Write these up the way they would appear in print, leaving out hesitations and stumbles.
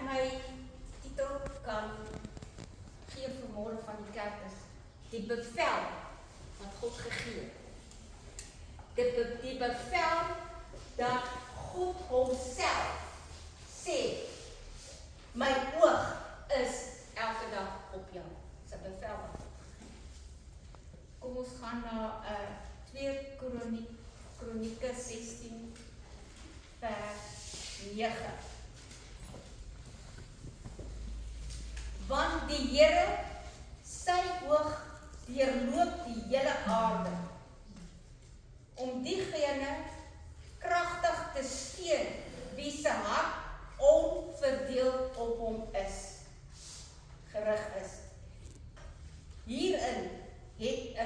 my titel kan gee vanmôre van die kerk is die bevel wat God gegee het. Die bevel dat God homself sê, my oog is elke dag op jou. Dis 'n bevel wat God gegee het. Kom ons gaan na 2 Kronieke 16 vers 9. Want die Here, sy oog deurloop die hele aarde, om diegene kragtig te steun, wie se hart onverdeeld op hom is, gerig is. Hierin het u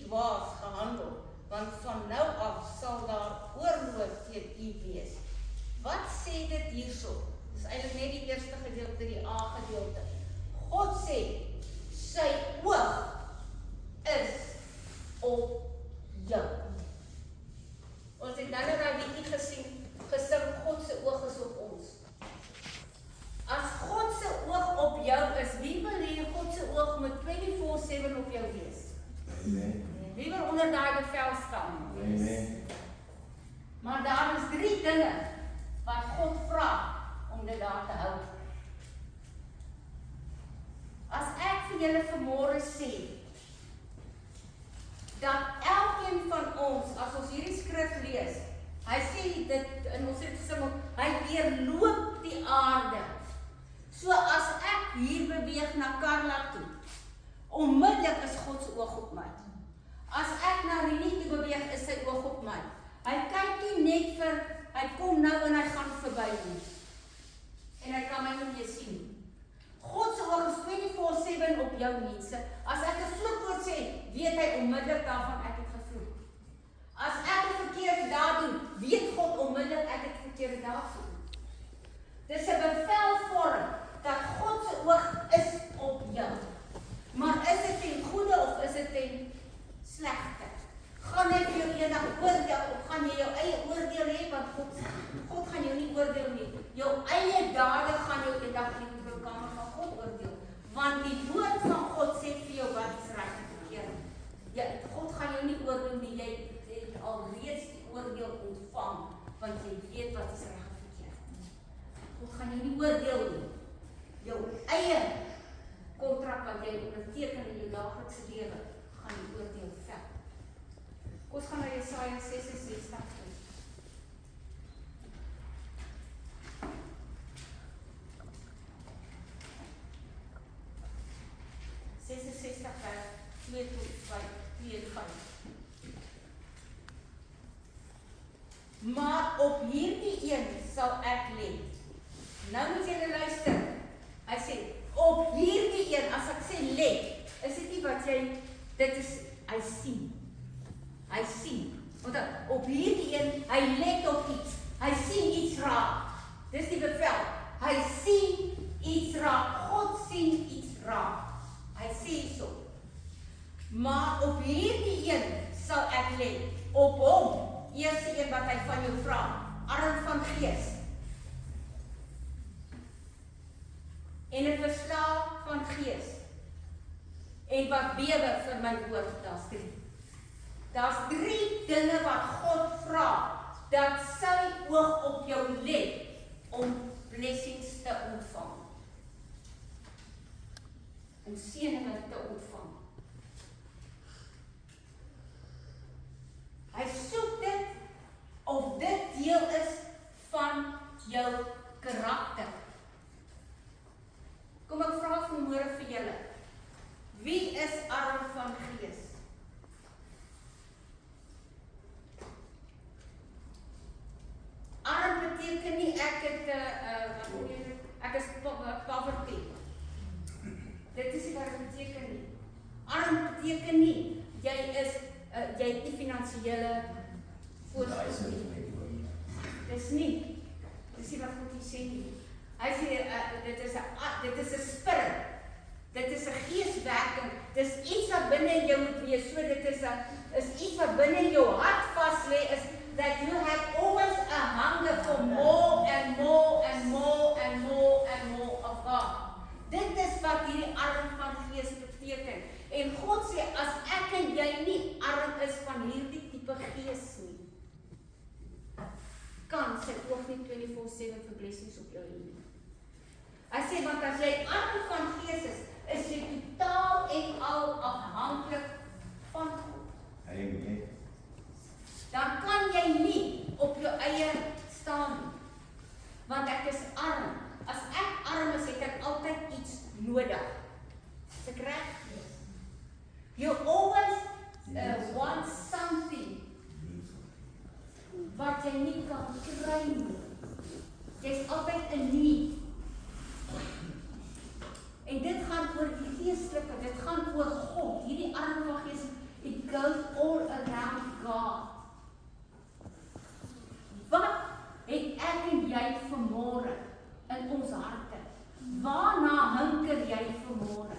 dwaas gehandel, want van nou af sal daar oorlog teen u wees. Wat sê dit hierso? Dis eintlik net die eerste gedeelte, die A gedeelte. God sê, sy oog is op jou. Ons het nou daai liedjie gesing, God se oog is op ons. As God se oog op jou is, wie wil hê God se oog moet 24/7 op jou wees? Amen. Wie wil onder daai bevel staan? Amen. Maar daar is 3 dinge wat God vra om dit daar te hou. As ek vir julle vanmôre sê, dat elkeen van ons, as ons hierdie skrif lees, hy sê dit, en ons het gesing, hy deurloop die aarde. So as ek hier beweeg na Karla toe, onmiddellik is God se oog op my. As ek na Rini toe beweeg, is sy oog op my. Hy kyk nie net vir, hy kom nou en hy gaan verby nie. En hy kan my nie meer sien. God se oog is 24/7 op jou mense. As ek 'n vloekwoord sê, weet hy onmiddellik daarvan ek het gevloek. As ek 'n verkeerde daad doen, weet God onmiddellik ek het verkeerde daad gedoen. Dis 'n bevelvorm dat God se oog is op jou. Maar is dit ten goeie of is dit ten slegte? Gaan jy jou eendag oordeel of gaan jy jou eie oordeel hê, want God gaan jou nie oordeel nie. Jou eie dade gaan jou eendag in die kamer van God oordeel. Want die woord van God sê vir jou wat is reg en verkeerd. Ja, God gaan jou nie oordeel nie, jy het alreeds die oordeel ontvang, want jy weet wat is reg en verkeerd. God gaan jou nie oordeel nie. Jou eie kontrak wat jy onderteken in jou daaglikse lewe, gaan die oordeel vel. Kom ons gaan na Jesaja 66 toe. vers 2 tot 2 en 5. Maar op hierdie een sal ek let. Nou moet jy luister. Hy sê, op hierdie een, as ek sê let, is dit nie wat jy, dit is, hy sien. Hy sien. Want op hierdie een, hy let op iets. Hy sien iets raak. Dis die bevel. Hy sien iets raak. God sien iets raak. Hy sê so. Maar op hierdie een sal ek let. Op hom. Eerste een wat hy van jou vra. Arm van gees. En 'n verslaaf van gees. En wat bewe vir my woord. Daar's 3 dinge wat God vra. Dat sy oog op jou let. Om blessings te ontvang. Om seëninge te ontvang. Hy soek dit of dit deel is van jou karakter. Kom ek vra vanmôre vir julle. Wie is arm van gees? Arm beteken nie ek het ek is poverty. Dit is nie wat dit beteken nie. Arm beteken nie jy is jy het nie finansiële voorspoed nie. Dis nie. Dis nie wat God sê nie. Hy sê dit is 'n spirit. Dit is 'n geeswerking. Dis iets wat binne in jou moet wees. So dit is iets wat binne in jou hart vas lê is that you have always a hunger for more wat hierdie arm van gees beteken. En God sê, as ek en jy nie arm is van hierdie tipe gees nie, kan sy oog nie 24/7 vir blessings op jou hê nie. Hy sê, want as jy arm van gees is jy totaal en al afhanklik van God. Amen. Dan kan jy nie op jou eie staan nie. Want ek is arm. As ek arm is, het ek altyd iets nodig. Is ek reg? You always want something wat jy nie kan kry nie. Jy's altyd in need. En dit gaan oor die geestelike, dit gaan oor God. Hierdie arm van gees, it goes all around God. Wat het ek en jy vanmôre in ons harte? Waarna hinker jy vanmôre?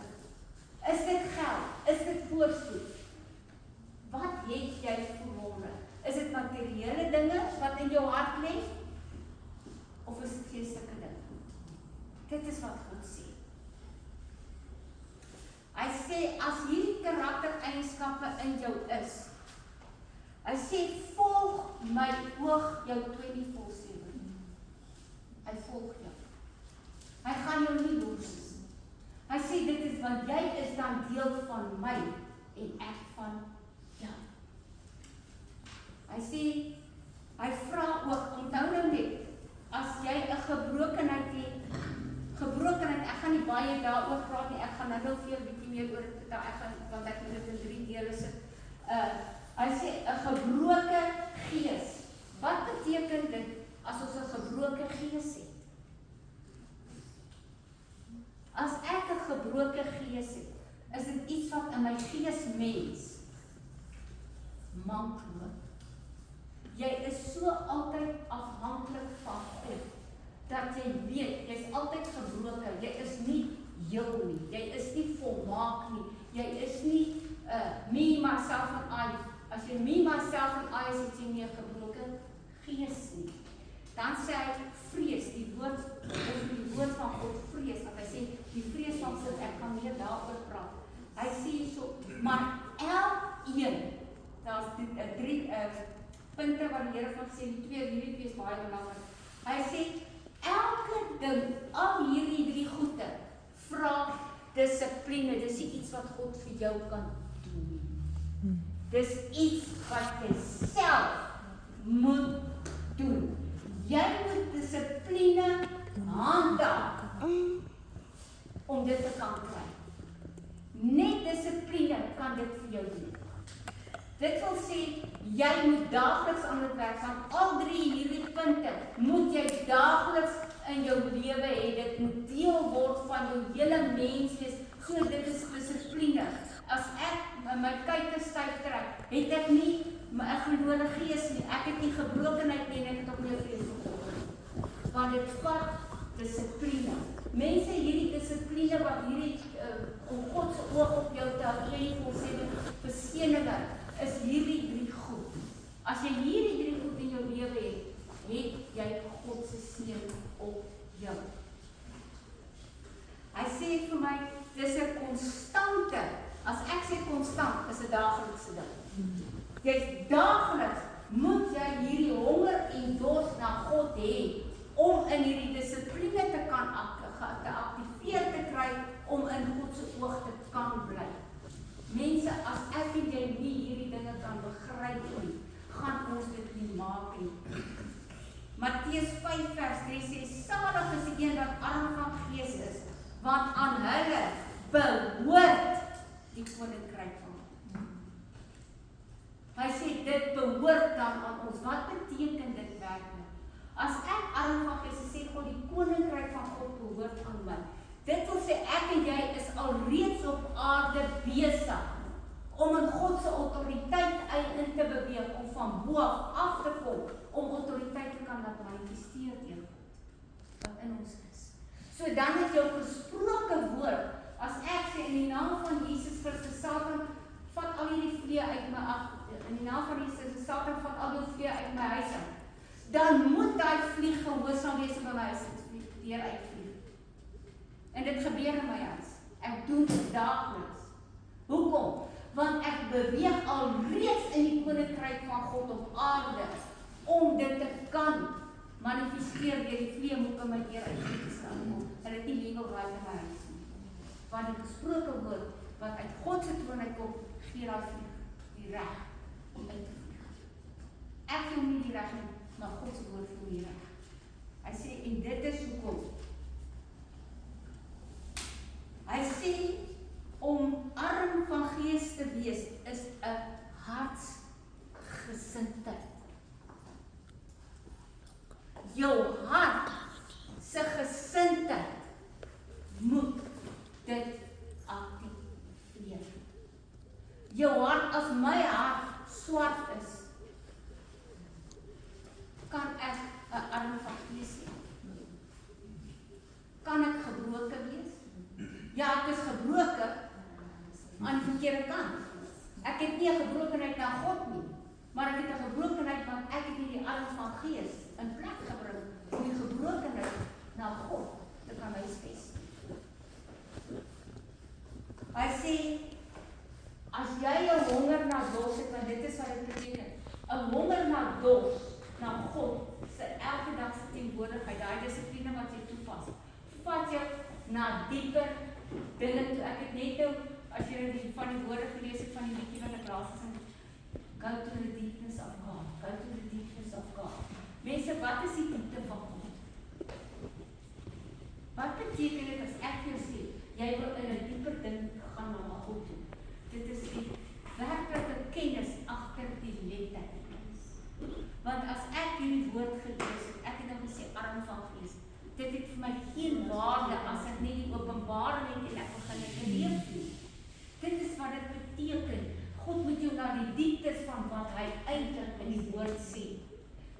Is dit geld? Is dit voorspoed? Wat het jy vanmôre? Is dit materiële dinge wat in jou hart lê? Of is dit geestelike dinge? Dit is wat God sê. Hy sê, as hierdie karaktereienskappe in jou is, hy sê, volg my oog jou 24/7. Hy volg jou. Hy gaan jou nie los. Hy sê, dit is want jy is dan deel van my en ek van jou. Hy sê, hy vra ook, onthou nou net, as jy 'n gebrokenheid het, ek gaan nie baie daaroor praat nie, ek gaan nou vir jou bietjie meer oor dit vertel, want ek moet dit in 3 dele sit. Hy sê, 'n gebroke gees. Wat beteken dit as ons 'n gebroke gees het? As ek 'n gebroke gees het, is dit iets wat in my geesmens mank loop. Jy is so altyd afhanklik van God, dat jy weet, jy is altyd gebroken, jy is nie heel nie, jy is nie volmaak nie, jy is nie me, myself and I. As jy me, myself and I is, het jy nie 'n gebroken gees nie. Dan sê hy, vrees, die woord van God, vrees, want hy sê, die vrees van God, ek kan meer daaroor praat. Hy sê so, maar elkeen, daar is 3 punte wat die Here van sê, die 2 is baie belangrik. Hy sê, elke ding, al hierdie 3 goede, vra dissipline, dis nie iets wat God vir jou kan doen. Dis iets wat jy self moet doen. Jy moet dissipline handhaaf om dit te kan kry. Net dissipline kan dit vir jou doen. Dit wil sê, jy moet daagliks aan dit werk, want al 3 hierdie punte moet jy daagliks in jou lewe hê. Dit moet deel word van jou hele mens wees. So dit is dissipline. As ek my kykie styf trek, het ek nie 'n verlore gees nie. Ek het nie gebrokenheid nie en ek het ook nie 'n vrees vir God. Want dit vat dissipline. Mense, hierdie dissipline wat hierdie om God se oog op jou te hou, verseëninge, is hierdie 3 goed. As jy hierdie 3 goed in jou lewe het jy God se seën op jou. Hy sê vir my, dis 'n konstante. As ek sê konstant, is 'n daaglikse ding. Jy daagliks moet jy hierdie honger en dors na God hê, om in hierdie dissipline te kan aktiveer te kry, om in God se oog te kan bly. Mense, as ek en jy nie hierdie dinge kan begryp nie, gaan ons dit nie maak nie. Matteus 5:3 sê, salig is die een wat arm van gees is, want aan hulle behoort die koninkryk van God. Hy sê, dit behoort dan aan ons. Wat beteken dit werklik? As ek arm van gees is, sê God, die koninkryk van God behoort aan my. Dit wil sê, ek en jy is alreeds op aarde besig om in God se autoriteit in te beweeg, om van bo af te kom, om autoriteit te kan laat manifesteer deur God, wat in ons is. So dan is jou gesproke woord, as ek sê, in die naam van Jesus Christus, Satan, vat al hierdie vlee uit my af, in die naam van Jesus, Satan, vat al die vlee uit my huis uit, dan moet die vlieg gehoorsaam wees by my huis, deur uitvlieg. En dit gebeur in my huis. Ek doen dit daagliks. Hoekom? Want ek beweeg alreeds in die koninkryk van God op aarde om dit te kan manifesteer deur die vleemoeke my Heer uit te stel. Hulle het nie legal right in my huis nie. Want die gesproke woord wat uit God se troon uitkom, gee daai die reg om uit te vlieg. Ek gee hom nie die reg nie, maar God se woord gee hom die reg. Hy sê, en dit is hoekom. Hy sê, om arm van gees te wees, is 'n hartsgesindheid. Jou hart se gesindheid moet dit aktiveer. Jou hart, as my hart swart is, kan ek 'n arm van gees hê? Kan ek gebroken wees? Ja, ek is gebroken aan die verkeerde kant. Ek het nie 'n gebrokenheid na God nie, maar ek het 'n gebrokenheid want ek het nie die arm van gees in plek gebring om die gebrokenheid na God te kan huisves. Hy sê, as jy 'n honger na dors het, want dit is wat dit beteken, 'n honger na dors, na God, se elke dag se teenwoordigheid, daai dissipline wat jy toepas, vat jou na dieper dinge toe. Ek het net nou, as jy van die woorde gelees het van die liedjie wat ek laas gesing het, go to the deepness of God, go to the deepness of God. Mense, wat is die diepte van God? Wat beteken dit as ek jou sê, jy wil in 'n dieper ding gaan na God toe? Dit is die werklike kennis agter die letter. Want as ek hierdie woord gelees het, ek het nou gesê arm van gees, dit het vir my geen waarde as ek nie die openbaring het en ek begin dit leef nie. Dit is wat dit beteken. God moet jou na die dieptes van wat hy eintlik in die woord sê.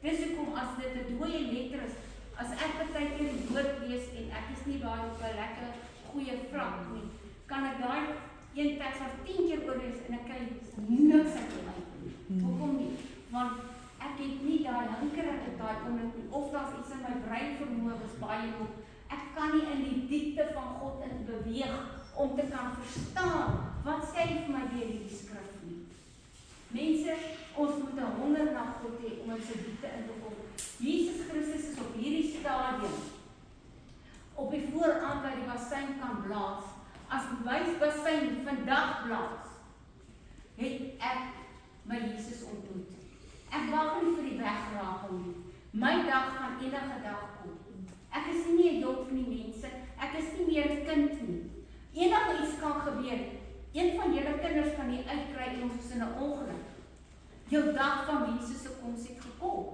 Dis hoekom as dit 'n dooie letter is, as ek partykeer die woord lees en ek is nie daai op 'n lekker goeie vlak nie, kan ek daai een teks wat 10 keer oorlees en ek kry niks uit my nie. Hoekom nie? Want ek het nie daai hinkering op daai oomblik nie, of daar's iets in my brein vermoë is baie hoog. Ek kan nie in die diepte van God in beweeg om te kan verstaan wat sê hy vir my deur hierdie skrif nie. Mense, ons moet 'n honger na God hê om in sy diepte in te kom. Jesus Christus is op hierdie stadium op die vooraan by die bassein kan blaas. As my bassein vandag blaas, het ek my Jesus ontmoet. Ek wag nie vir die wegragel nie. My dag gaan enige dag kom. Ek is nie 'n dop van die mense. Ek is nie meer 'n kind nie. Enige iets kan gebeur. Een van julle kinders kan nie uitkry en ons is in 'n ongeluk. Jou dag van Jesus se koms het gekom.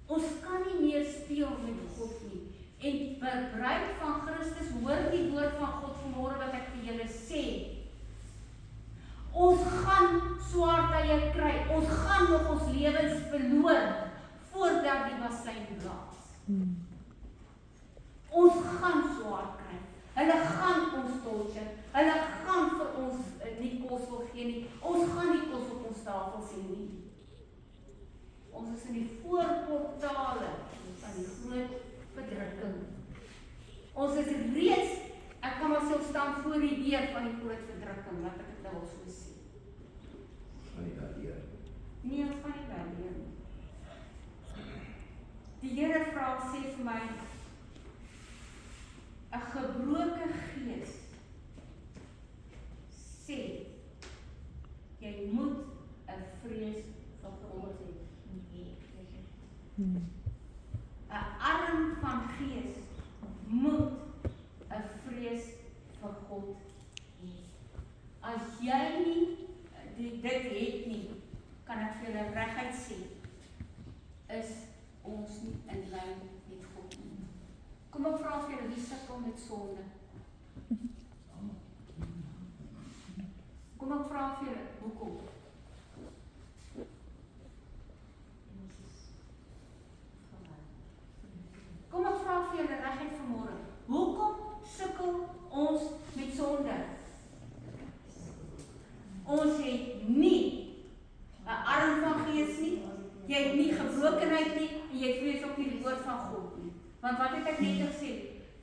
Ons kan nie meer speel met God nie. En per bruid van Christus, hoor die woord van God vanmôre wat ek vir julle sê. Ons gaan swaar tye kry. Ons gaan nog ons lewens verloor voordat die bassein blaas. Ons gaan swaar kry. Hulle gaan ons torture. Hulle gaan vir ons nie kos wil gee nie. Ons gaan nie kos op ons tafel sien nie. Ons is in die voorportale van die groot verdrukking. Ons is reeds, ek kan myself staan voor die deur van die groot verdrukking, wat ek dit nou al so sê. Van die daardeur. Nee, ons gaan nie daardeur nie. Die Here vra, sê vir my, 'n gebroke gees sê, jy moet 'n vrees van God hê. 'n arm van gees moet 'n vrees vir God hê. As jy nie dit het nie, kan ek vir julle reguit sê, is ons nie in lyn met God nie. Kom ek vra vir julle, wie sukkel met sonde? Kom ek vra vir julle, hoekom? Kom ek vra vir julle reguit vanmôre, hoekom sukkel ons met sonde? Ons het nie 'n arm van gees nie, jy het nie gebrokenheid nie, en jy vrees ook nie die woord van God nie. Want wat het ek net gesê?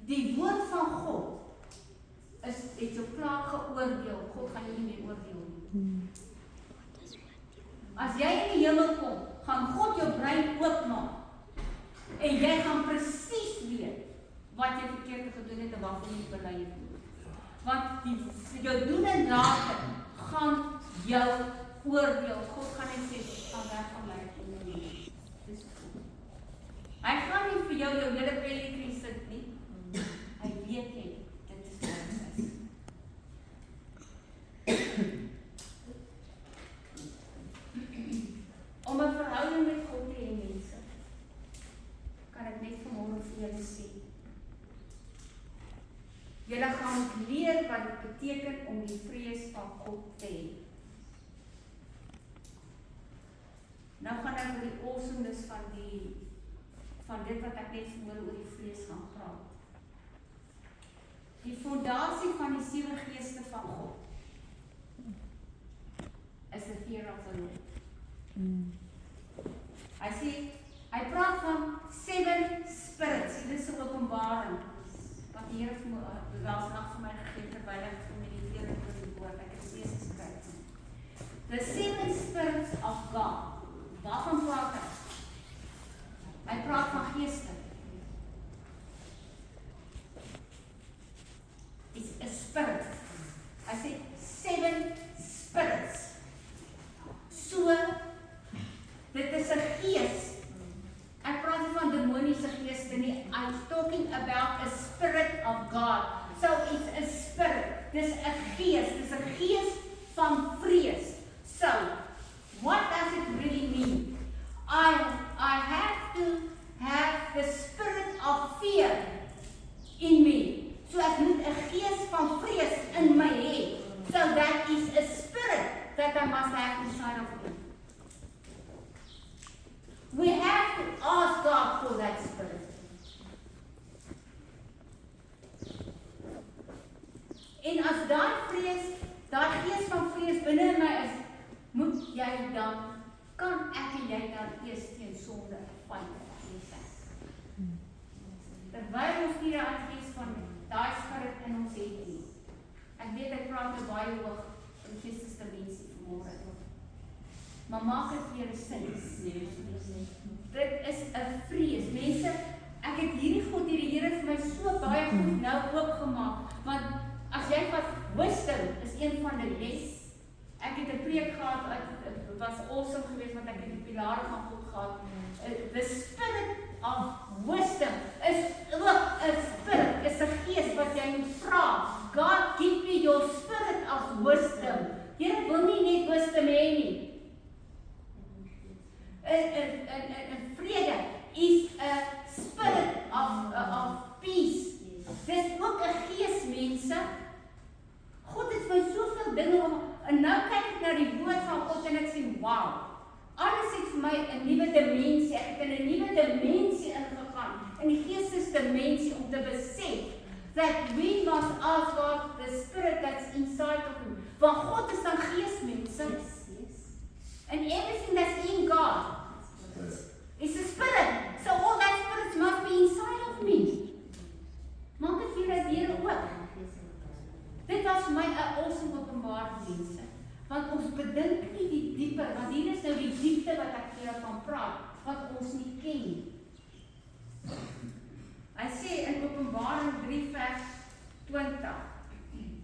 Die woord van God het jou klaar geoordeel. God gaan jou nie meer oordeel nie. As jy in die hemel kom, gaan God jou brein oopmaak. En jy gaan presies weet wat jy verkeerd gedoen het en waarvoor jy bely het. Want jou doen en late gaan jou oordeel. God gaan nie sê, gaan weg van my. Dis goed. Hy gaan nie vir jou hele pelletjie sit nie. Hy weet jy, dit is wat dit is. Om 'n verhouding met God te hê, mense, kan ek net vanmôre vir julle sê. Julle gaan leer wat dit beteken om die vrees van God te hê. Nou gaan ek oor die awesomeness van dit wat ek net vanmôre oor die vrees gaan praat. Die fondasie van die 7 geeste van God is the fear of the Lord. Hy praat van 7 spirits. Dit is 'n openbaring wat die Here laasnag vir my gegee terwyl ek gemediteer het oor die woord. Ek het steeds geskryf. The 7 spirits of God. Waarvan praat hy? Hy praat van geeste. It's a spirit. Hy sê 7 spirits. So, dit is 'n gees. Ek praat nie van demoniese geeste nie. I'm talking about a spirit of God. So it's a spirit. Dis 'n gees. Dis 'n gees van vrees. So, what does it really mean? I have to have the spirit of fear in me. So ek moet 'n gees van vrees in my hê. So that is a spirit that I must have inside of me. We have to ask God for that spirit. En as daai gees van vrees binne in my is, moet jy dan, kan ek en jy dan eers teen sonde fight. Terwyl ons nie daai gees van daai spirit in ons het nie. Ek weet ek praat baie hoog in geestesdimensie vanmôre. Maar maak dit vir julle sin. Dit is 'n vrees. Mense, ek het hierdie God, die Here vir my so baie goed nou oopgemaak. Want as jy wat wisdom is een van die les. Ek het 'n preek gehad, dit was awesome geweest want ek het die pilare van God gehad. The spirit of wisdom is ook 'n spirit, is 'n gees wat jy moet vra. God, give me your spirit of wisdom. Here wil nie net wisdom hê nie. Vrede is a spirit of peace. Dis ook 'n gees, mense. God het my soveel dinge en nou kyk ek na die woord van God en ek sê, wow. Alles het vir my 'n nuwe dimensie. Ek het in 'n nuwe dimensie ingegaan. In die geestesdimensie om te besef that we must ask God the spirit that's inside of him. Want God is 'n gees, mense. And everything that's in God is a spirit. So all that spirits must be inside of me. Maak dit vir dat Here ook. Dit was vir my 'n awesome openbaring, mense. Want ons bedink nie die dieper, want hier is nou die diepte wat ek vir julle van praat, wat ons nie ken nie. Hy sê in Openbaring 3 vers 20.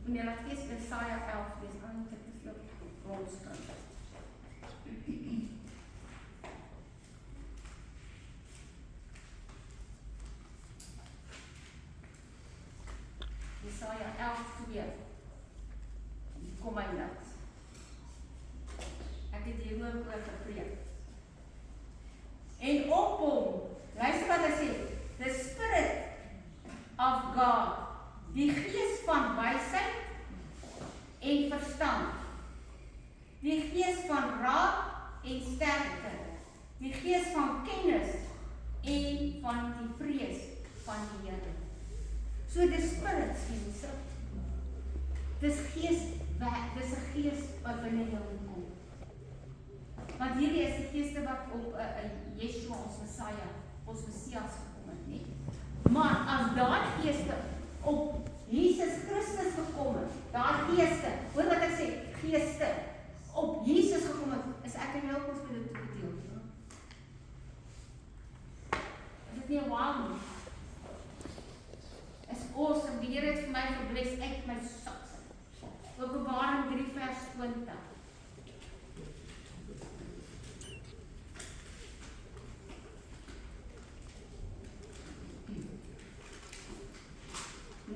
Wanneer ek lees Jesaja 11, lees aan te veel rondskryf. Jesaja 11:2. Kom my nou. Ek het hieroor gepreek. En op hom, luister wat hy sê, the spirit of God, die gees van wysheid en verstand, die gees van raad en sterkte, die gees van kennis en van die vrees van die Here. So die spirits, mense, dis 'n gees wat binne jou kom. Want hierdie is die geeste wat op Yeshua, ons Messias gekom het, nie? Maar as daai geeste nie 'n wow nie. Is awesome. Die Here het vir my gebless uit my sukse. Openbaring 3 vers 20.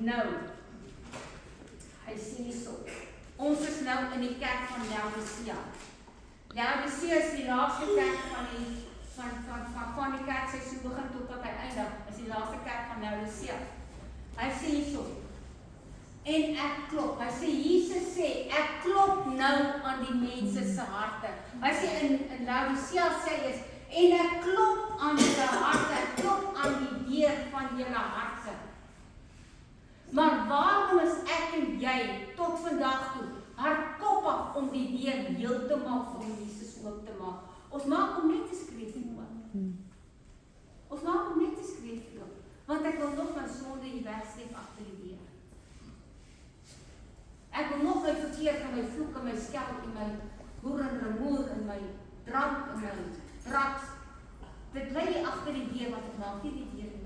Nou, hy sê hierso. Ons is nou in die kerk van Laodicea. Laodicea is die laaste kerk van die kerkseisoen begin tot wat hy eindig. Is die laaste kerk van Laodicea. Hy sê hierso. En ek klop. Hy sê Jesus sê ek klop nou aan die mense se harte. Hy sê in Laodicea sê hy is en ek klop aan julle harte. Ek klop aan die deur van julle harte. Maar waarom is ek en jy tot vandag toe hardkoppig om die deur heeltemal vir Jesus oop te maak? Ons maak hom net te skreef oop. Ons maak hom net te skreef oop. Want ek wil nog my sonde hier wegsteek agter die deur. Ek wil nog my verkeerd en my vloek en my skel en my hoer en remoer en my drank en my drugs. Dit lê hier agter die deur wat ek maak nie die deur nie.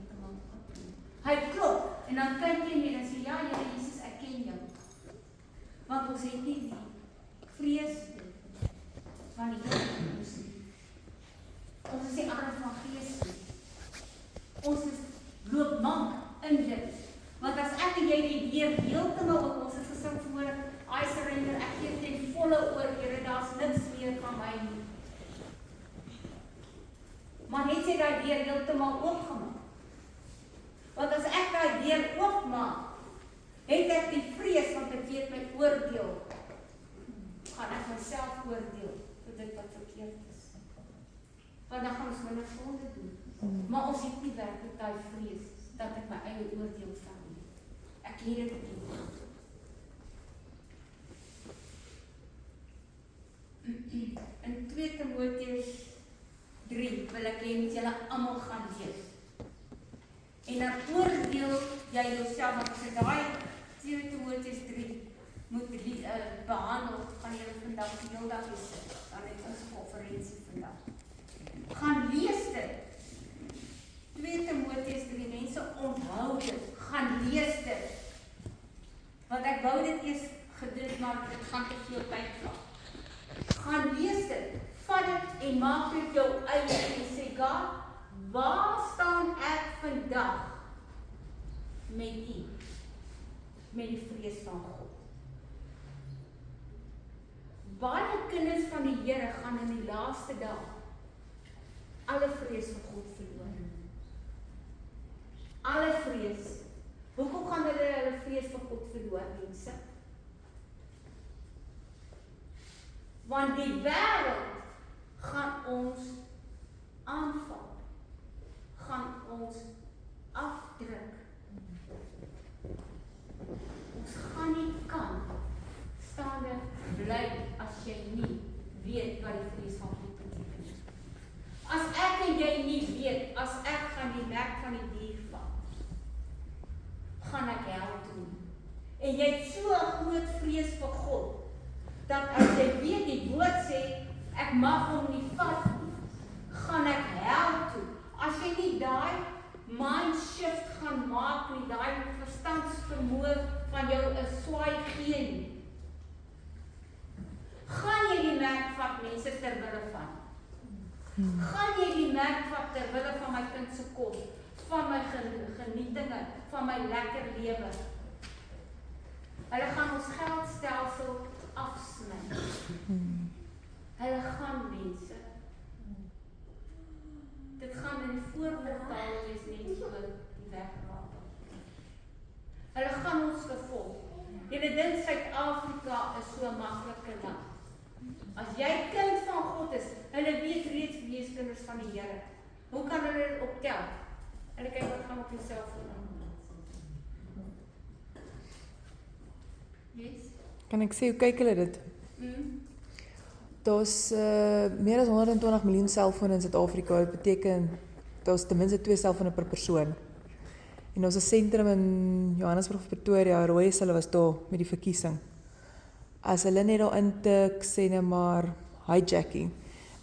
Hy klop en dan kyk jy net en sê ja, Here Jesus, ek ken jou. Want ons het nie die vrees van die Here in ons nie. Ons is nie arm van gees nie. Ons is loop mank in dit. Want as ek en jy die deur heeltemal op ons het gesing vanmôre, I surrender, ek gee ten volle oor, Here, daar's niks meer van my nie. Maar net sê daai deur heeltemal oopgemaak. Want as ek daai deur oopmaak, het ek die vrees, want ek weet my oordeel, gaan ek myself oordeel vir dit wat verkeerd is. Want dan gaan ons minder sonde doen. Maar ons het nie werklik daai vrees, dat ek my eie oordeel val nie. Ek leer dit nie. In 2 Timoteus 3 wil ek hê met julle almal gaan lees. En dan oordeel jy jouself, want as jy daai 2 Timoteus 3 moet behandel, gaan jy vandag die hele dag hier sit. Dan het ons 'n konferensie vandag. Gaan lees dit. 2 Timoteus 3, mense onthou dit. Gaan lees dit. Want ek wou dit eers gedoen, maar dit gaan te veel tyd vat. Gaan lees dit. Vat dit en maak dit jou eie en sê, God, waar staan ek vandag met U? Met die vrees van God. Baie kinders van die Here gaan in die laaste dag alle vrees vir God verloor. Alle vrees. Hoekom gaan hulle vrees vir God verloor, mense? Want die wêreld gaan ons aanval. Gaan ons afdruk. Ons gaan nie kan staande bly as jy nie weet wat die vrees van God beteken. As ek en jy nie weet, as ek gaan die nek van die dier vat, gaan ek hel toe. En jy het so 'n groot vrees vir God, dat as jy weet die woord sê, ek mag hom nie vat nie, gaan ek hel toe. As jy nie daai mind shift gaan maak nie, daai verstandsvermoë van jou 'n swaai gee nie, gaan jy die merk vat, mense, ter wille van. Gaan jy die merk vat ter wille van my kind se kos, van my genietinge, van my lekker lewe. Hulle gaan ons geldstelsel afsny. Hulle gaan, mense. Dit gaan in die voorbeeldtaal wees net so die wegraap. Hulle gaan ons vervolg. Julle dink Suid-Afrika is so 'n maklike land. As jy kind van God is, hulle weet reeds wie is kinders van die Here. Hoe kan hulle dit optel? Hulle kyk wat gaan op jou selfoon aan. Yes. Kan ek sê, hoe kyk hulle dit? Daar's meer as 120 miljoen selfone in Suid-Afrika. Dit beteken, daar's ten minste 2 selfone per persoon. En ons 'n sentrum in Johannesburg of Pretoria, Rooies, hulle was daar met die verkiesing. As hulle net daar intik, sê net maar hijacking,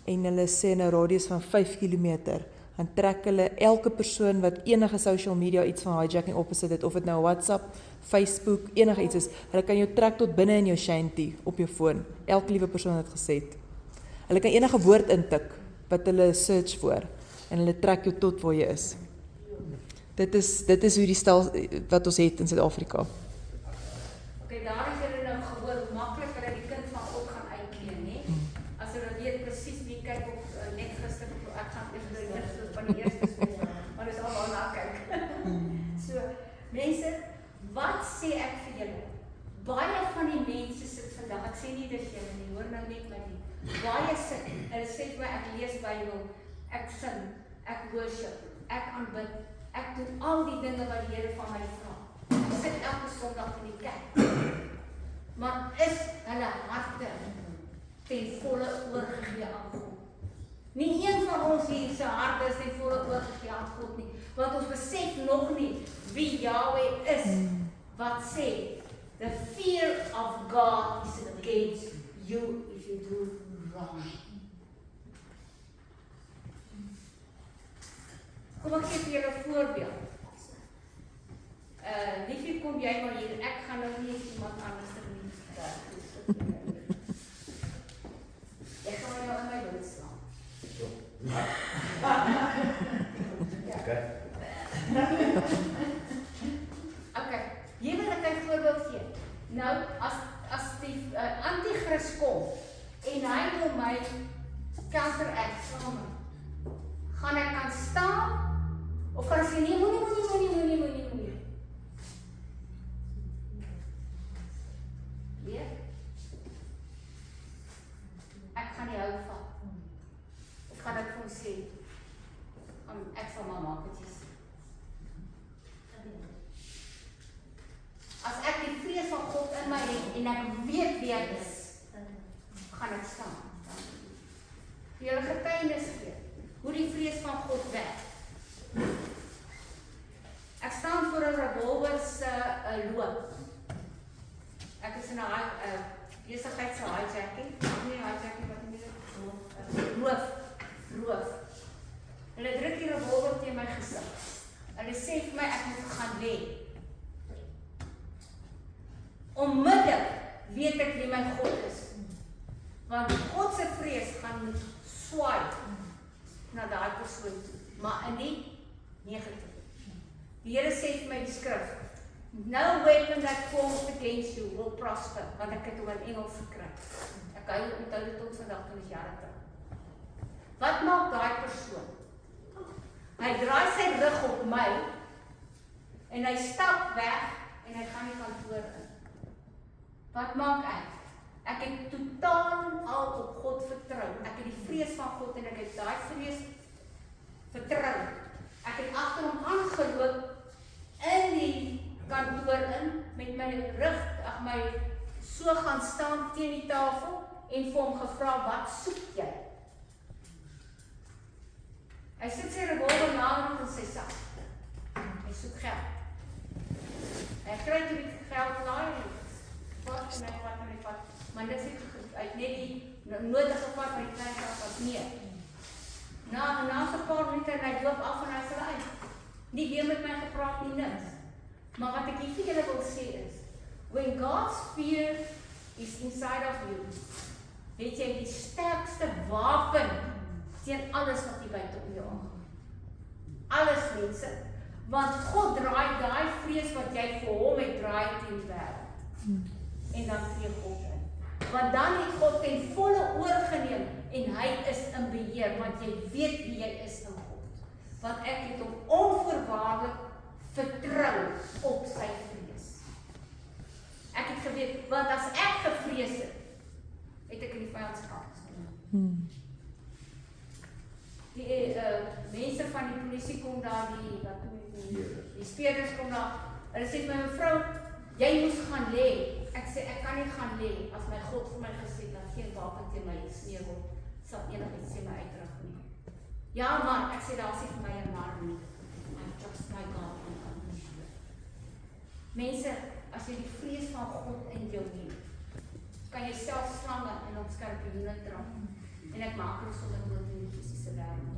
en hulle sê in 'n radius van 5 km, dan trek hulle elke persoon wat enige social media iets van hijacking opgesit het, of dit nou WhatsApp, Facebook, enige iets is, hulle kan jou trek tot binne in jou shanty op jou foon. Elke liewe persoon het gesê. Hulle kan enige woord intik wat hulle search voor en hulle trek jou tot waar jy is. Dit is hoe die stel wat ons het in Suid-Afrika. Okay, daar is julle nou gehoor hoe maklik hulle die kind van God gaan uitleen, né? As hulle weet presies wie kyk op net gister ek gaan eers van die eerste skool, maar dis almal na kyk. So, mense, wat sê ek vir julle? Baie van die mense sit vandag, ek sê nie dis julle nie, hoor nou net my nie. Baie sit, hulle sê vir my, ek lees Bybel, ek sing, ek worship, ek aanbid, ek doen al die dinge wat die Here van my vra. Ek sit elke Sondag in die kerk. Maar is hulle harte ten volle oorgegee aan God? Nie een van ons hier se harte is ten volle oorgegee aan God nie, want ons besef nog nie wie Yahweh is, wat sê, the fear of God is against you if you do wrong. Kom ek gee vir julle 'n voorbeeld. Liefie, kom jy maar hier, ek gaan nou nie iemand anders nie. Ek gaan jou in my dood slaan. Okay. Okay, jy wil ek 'n voorbeeld gee. Nou, as die anti-kris kom, en hy wil my counteract saam, gaan ek kan staan, of gaan ek sê, nee, moenie. Weer? Ek gaan die hou vat. Ek gaan dit vir hom sê. Ek sal maar maak wat jy sê. As ek die vrees van God in my het, en ek weet wie ek is, gaan ek staan. Vir julle getuienis gee, hoe die vrees van God werk. Ek staan voor 'n revolver se loop. Ek is in 'n besigheid se hijacking. Nie hijacking wat nie roof. Hulle druk die revolver teen my gesig. Hulle sê vir my ek moet gaan lê. Onmiddellik weet ek wie my God is. Want God se vrees gaan swaai na daai persoon toe, maar in die negatief. Die Here sê vir my die skrif, no weapon that forms against you will prosper, want ek het hom in Engels gekry. Ek hou onthou dit tot vandag, toen is jare terug. Wat maak daai persoon? Hy draai sy rug op my, en hy stap weg, en hy gaan die kantoor in. Wat maak ek? Ek het totaal al op God vertrou. Ek het die vrees van God, en ek het daai vrees vertrou. Ek het agter hom aangeloop, in die kantoor in, met my rug, my so gaan staan teen die tafel, en vir hom gevra, wat soek jy? Hy sit sy revolver naderhand in sy sak. Hy soek geld. Hy kry toe die geld laai, vat en hy vat. Maar dit het uit net die nodige vat van die klein geld wat meer. Na so 'n paar minute en hy loop af en hy sê uit. Nie weer met my gepraat nie, niks. Maar wat ek hier vir julle wil sê is, when God's fear is inside of you, het jy die sterkste wapen teen alles wat jy buite om jou aangaan. Alles, mense. Want God draai daai vrees wat jy vir hom het, draai teen die wêreld. En dan tree God in. Want dan het God ten volle oorgeneem en hy is in beheer, want jy weet wie jy is in God. Want ek het hom onvoorwaardelik vertrou op sy vrees. Ek het geweet, want as ek gevrees het ek in die vyand se kant gestaan. Die mense van die polisie kom daar, die speerders kom daar, hulle sê vir my, mevrou, jy moes gaan lê. Ek sê, ek kan nie gaan lê, as my God vir my gesê, dat geen wapen teen my gesmeer word, sal enigiets sê my uitdruk nie. Ja, maar, ek sê, daar sê vir my een maar nie. I trust my God and unconditional. Mense, as jy die vrees van God in jou het, kan jy self slange en op skorpioene trap. En ek maak er sonder dood in die fisiese wêreld.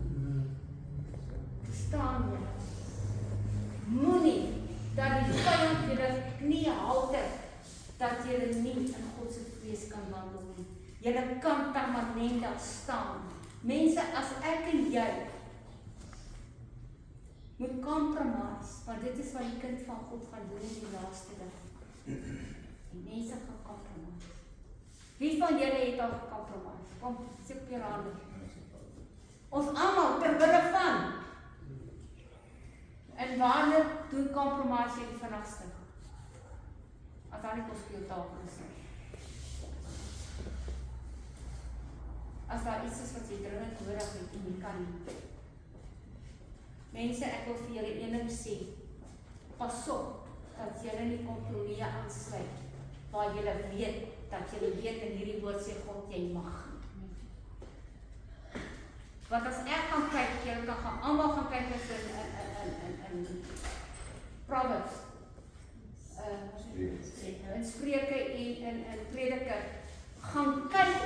kan wandel nie. Julle kan permanent daar staan. Mense, as ek en jy moet compromise, want dit is wat die kind van God gaan doen in die laaste dag. Die mense gaan compromise. Wie van julle het al gecompromise? Kom, sit op jou hande. Ons almal, ter wille van. En wanneer doen compromise jy vanaand? As daar nie op speeltafel is nie. As daar iets is wat jy dringend nodig het en jy kan nie. Mense, ek wil vir julle een ding sê. Pas op dat julle nie kompromieë aansluit waar julle weet dat julle weet in hierdie woord sê God jy mag. Want as ek gaan kyk, julle kan gaan almal gaan kyk in Proverbs. In Spreuke en in Prediker. Gaan kyk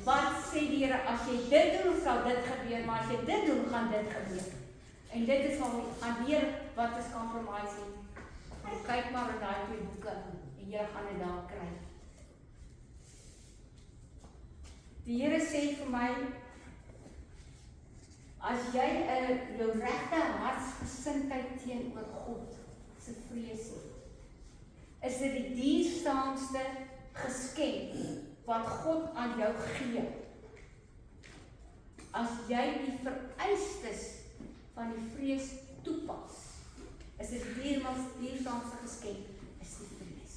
wat sê die Here, as jy dit doen sal dit gebeur, maar as jy dit doen gaan dit gebeur. En dit is gaan weer wat is compromising. En kyk maar in daai twee boeke en jy gaan dit daar kry. Die Here sê vir my, as jy jou regte hartsgesindheid teenoor God se vrees het, is dit die dierbaarste geskenk wat God aan jou gee. As jy die vereistes van die vrees toepas, is dit die dierbaarste geskenk, is die vrees.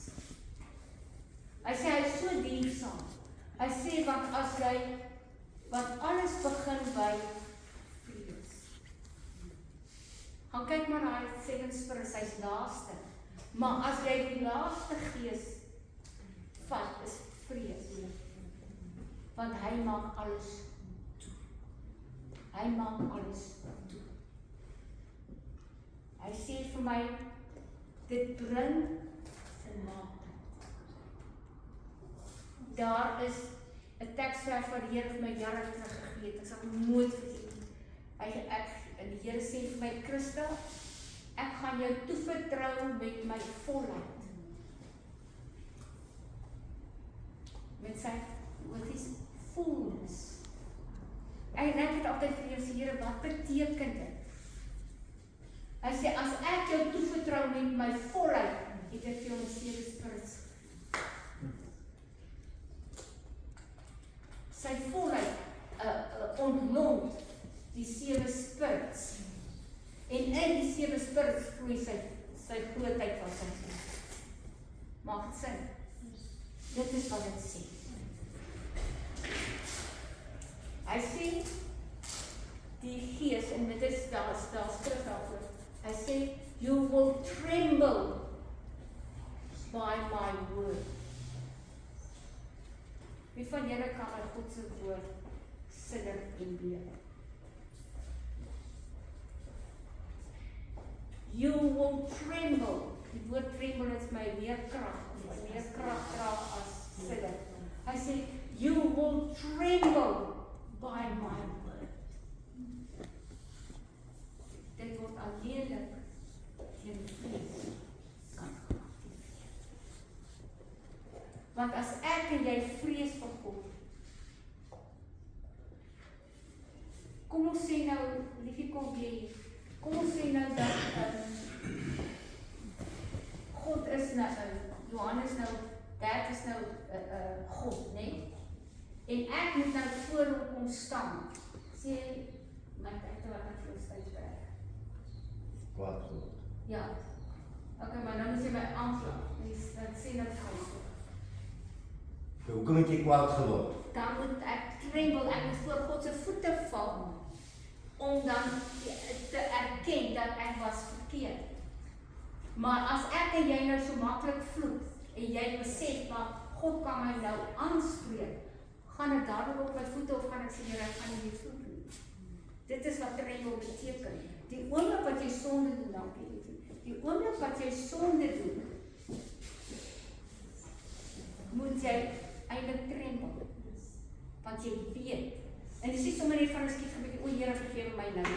Hy sê hy is so dierbaar. Hy sê want alles begin by vrees. Gaan kyk maar na die 7 spirits, hy's laaste. Maar as jy die laaste gees vat, is vrees. Want hy maak alles toe. Hy maak alles toe. Hy sê vir my, dit bring sy maaltyd. Daar is 'n teksvers wat die Here vir my jare terug gegee het. Ek sal nooit vergeet. Die Here sê vir my, Christa, ek gaan jou toevertrou met my volheid. Met sy, with his fullness. En ek het altyd vir jou sê, Here, wat beteken dit? Hy sê, as ek jou toevertrou met my volheid, het ek jou 'n 7 spirits. Sy volheid ontlont die 7 spirits. En in die 7 spirits vloei sy grootheid van sy gees. Maak dit sin? Dit is wat dit sê. Hy sê, die gees, en dit is, daar skrif daarvoor, hy sê, you will tremble by my word. Wie van julle kan my God se woord sinnig en beleef? You will tremble. Die woord tremble is my meer krag dra as sinnig. Hy sê, you will tremble by my word. Dit word alleenlik teen vrees kan geactiveer. Want as ek en jy vrees vir God, kom ons sê nou, liefie kom jy, kom ons sê nou dat God is nou, Johannes nou, dat is nou God, nee? En ek moet nou voor hom kom staan, sê, my tyd wat ek vir ons tyd werk. Kwaad geword. Ja, ok, maar nou moet jy my aanklag, dat sê nou vir ons. Hoekom het jy kwaad geword? Dan moet ek tremble, ek moet voor God se voete val, om dan te erken dat ek was verkeerd. Maar as ek en jy nou so maklik vloek, en jy besef, maar God kan my nou aanspreek, gaan ek daardoor op my voete, of gaan ek sê, Here, ek gaan nie weer vloek nie. Dit is wat tremble beteken. Die oomblik wat jy sonde doen, dankie, die oomblik wat jy sonde doen, moet jy eintlik tremble, want jy weet, en dis nie sommer net van 'n skiet gebeur, o Here, vergewe my nou.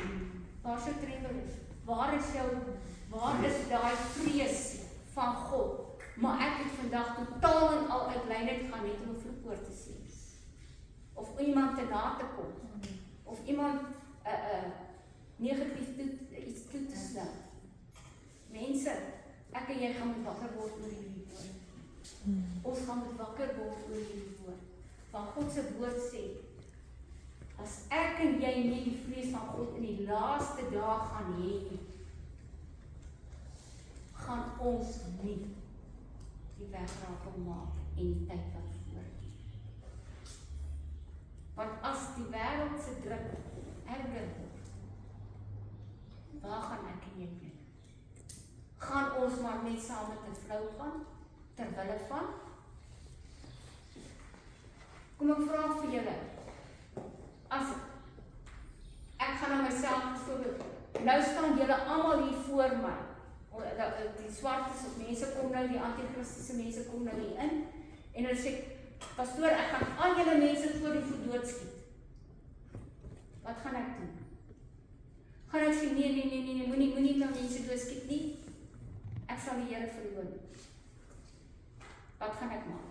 Waar sou tremble is? Waar is daai vrees van God? Maar ek het vandag totaal en al uitlynend gaan net om 'n vloekwoord te sê. Of iemand te na te kom. Of iemand negatief iets toe te sluit. Mense, ek en jy gaan moet wakker word oor hierdie woord. Ons gaan moet wakker word oor hierdie woord. Want God se woord sê, as ek en jy nie die vrees van God in die laaste dae gaan hê, gaan ons nie die wegrafel maak en die tyd wat voor. Want as die wêreld se druk erger word, waar gaan ek en jy heen? Gaan ons maar net saam met 'n vrou gaan, terwille van? Kom ek vra vir julle, as ek gaan na myself voorbeeld, nou staan julle almal hier voor my, die swartes of mense kom nou, die anti-christiese mense kom nou hier in, en hulle sê, pastoor, ek gaan al julle mense voor die voet doodskiet. Wat gaan ek doen? Gaan ek sê, nee, moenie nou mense doodskiet nie, ek sal die Here verhoor. Wat gaan ek maak?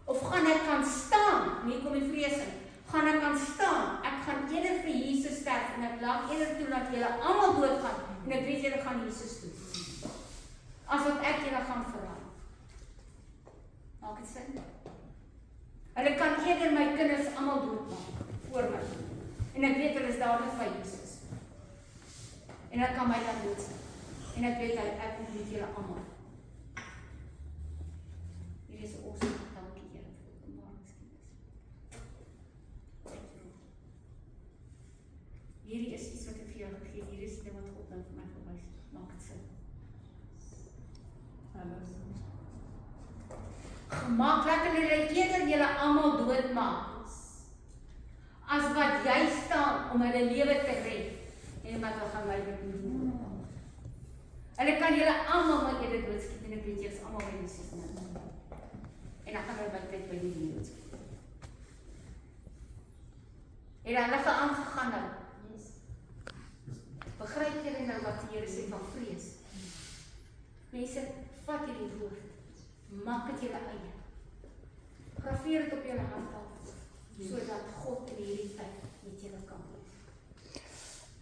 Of gaan ek kan staan, nie kom die vreesing, gaan ek kan staan, ek gaan eerder vir Jesus sterf, en ek laat eerder toe dat julle almal doodgaan, en ek weet julle gaan Jesus toe. As wat ek julle gaan verraai. Maak het sin? Hulle kan eerder my kinders almal doodmaak, voor my. En ek weet hulle is daar net vir Jesus. En hulle kan my dan doodsit. En ek weet ek ontmoet julle almal. Hier is 'n awesome, dankie Here vir die openbaringskennis. Hierdie is iets wat ek vir jou gegee, hier is dit wat God nou vir my gewys. Maak het sin. Maak laat hulle eerder julle almal doodmaak, as wat jy staan om hulle lewe te red, en wat hulle gaan my doen. Hulle kan julle almal maar eerder doodskiet, en ek weet jy is almal by Jesus nou. En dan gaan hulle by tyd by die doodskiet. En dan hulle aangegaan nou. Begryp julle nou wat die Here sê van vrees? Mense, vat hierdie woord, maak het julle eie. Graveer het op julle handtafel, sodat God in hierdie tyd met julle kan wees.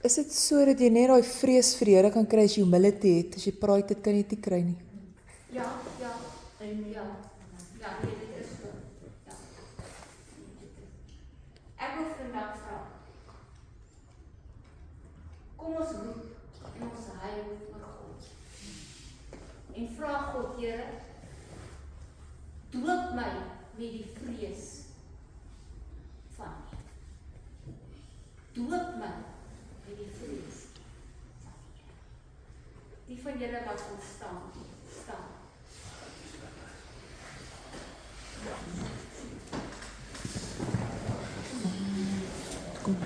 Is dit so dat jy net daai vrees vir die Here kan kry as jy humility het, as jy pride het, kan jy dit nie kry nie? Ja, nee, dit is so. Ja. Ek wil vandag vra, kom ons roep en ons huil vir God. En vra God, Here, doop my met die vrees van U. Doop my met die vrees van U. Die van julle wat ontstaan, staan. Kom.